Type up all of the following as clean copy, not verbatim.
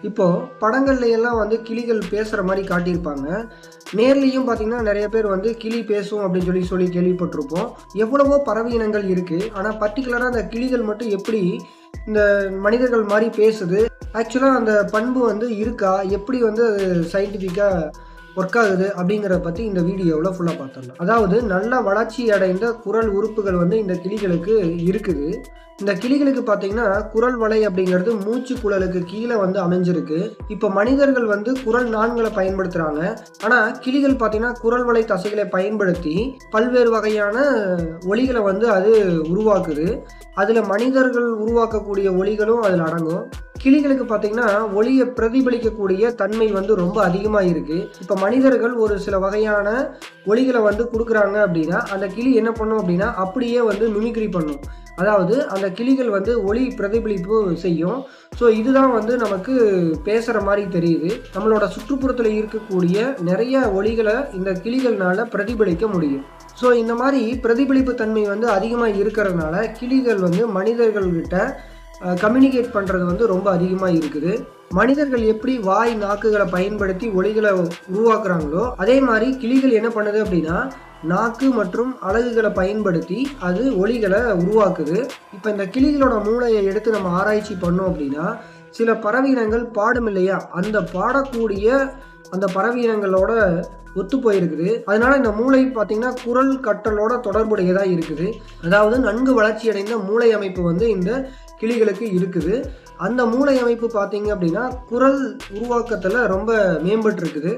இப்போது படங்கள்ல எல்லாம் வந்து கிளிகள் பேசுகிற மாதிரி காட்டியிருப்பாங்க. நேர்லேயும் பார்த்தீங்கன்னா நிறைய பேர் வந்து கிளி பேசும் அப்படின்னு சொல்லி கேள்விப்பட்டிருப்போம். எவ்வளவோ பறவை இனங்கள் இருக்குது. ஆனால் பர்டிகுலராக அந்த கிளிகள் மட்டும் எப்படி இந்த மனிதர்கள் மாதிரி பேசுது, ஆக்சுவலாக அந்த பண்பு வந்து இருக்கா, எப்படி வந்து அது சயின்டிஃபிக்காக ஒர்க் ஆகுது அப்படிங்கிறத பற்றி இந்த வீடியோவில் ஃபுல்லாக பார்த்துடலாம். அதாவது நல்ல வளர்ச்சி அடைந்த குரல் உறுப்புகள் வந்து இந்த கிளிகளுக்கு இருக்குது. இந்த கிளிகளுக்கு பார்த்தீங்கன்னா குரல் வலை அப்படிங்கிறது மூச்சு குழலுக்கு கீழே வந்து அமைஞ்சிருக்கு. இப்போ மனிதர்கள் வந்து குரல் நான்களை பயன்படுத்துகிறாங்க. ஆனால் கிளிகள் பார்த்தீங்கன்னா குரல் வலை தசைகளை பயன்படுத்தி பல்வேறு வகையான ஒலிகளை வந்து அது உருவாக்குது. அதில் மனிதர்கள் உருவாக்கக்கூடிய ஒலிகளும் அதில் அடங்கும். கிளிகளுக்கு பார்த்தீங்கன்னா ஒலியை பிரதிபலிக்கக்கூடிய தன்மை வந்து ரொம்ப அதிகமாக இருக்குது. இப்போ மனிதர்கள் ஒரு சில வகையான ஒலிகளை வந்து கொடுக்குறாங்க அப்படின்னா அந்த கிளி என்ன பண்ணும் அப்படின்னா அப்படியே வந்து மிமிக்ரி பண்ணும். அதாவது அந்த கிளிகள் வந்து ஒலி பிரதிபலிப்பு செய்யும். ஸோ இதுதான் வந்து நமக்கு பேசுகிற மாதிரி தெரியுது. நம்மளோட சுற்றுப்புறத்தில் இருக்கக்கூடிய நிறைய ஒலிகளை இந்த கிளிகள்னால பிரதிபலிக்க முடியும். ஸோ இந்த மாதிரி பிரதிபலிப்பு தன்மை வந்து அதிகமாக இருக்கிறதுனால கிளிகள் வந்து மனிதர்கள்கிட்ட கம்யூனிகேட் பண்ணுறது வந்து ரொம்ப அதிகமாக இருக்குது. மனிதர்கள் எப்படி வாய் நாக்குகளை பயன்படுத்தி ஒலிகளை உருவாக்குறாங்களோ அதே மாதிரி கிளிகள் என்ன பண்ணுது அப்படின்னா நாக்கு மற்றும் அலகுகளை பயன்படுத்தி அது ஒலிகளை உருவாக்குது. இப்போ இந்த கிளிகளோட மூளையை எடுத்து நம்ம ஆராய்ச்சி பண்ணோம் அப்படின்னா சில பறவையினங்கள் பாடும் இல்லையா, அந்த பாடக்கூடிய அந்த பறவையினங்களோட ஒத்து போயிருக்குது. அதனால இந்த மூளை பார்த்தீங்கன்னா குரல் கற்றலோட தொடர்புடையதாக இருக்குது. அதாவது நன்கு வளர்ச்சி அடைந்த மூளை அமைப்பு வந்து இந்த கிளிகளுக்கு இருக்குது. அந்த மூளை அமைப்பு பார்த்தீங்க அப்படின்னா குரல் உருவாக்கத்தில் ரொம்ப மேம்பட்டு இருக்குது.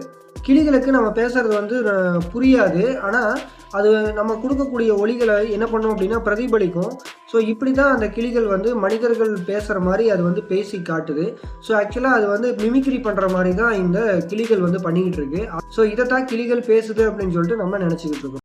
கிளிகளுக்கு நம்ம பேசுறது வந்து புரியாது. ஆனால் அது நம்ம கொடுக்கக்கூடிய ஒலிகளை என்ன பண்ணோம் அப்படின்னா பிரதிபலிக்கும். ஸோ இப்படி தான் அந்த கிளிகள் வந்து மனிதர்கள் பேசுகிற மாதிரி அது வந்து பேசி காட்டுது. ஸோ ஆக்சுவலாக அது வந்து மிமிக்ரி பண்ணுற மாதிரி தான் இந்த கிளிகள் வந்து பண்ணிக்கிட்டு இருக்கு. ஸோ இதை தான் கிளிகள் பேசுது அப்படின்னு சொல்லிட்டு நம்ம நினச்சிக்கிட்டு இருக்கோம்.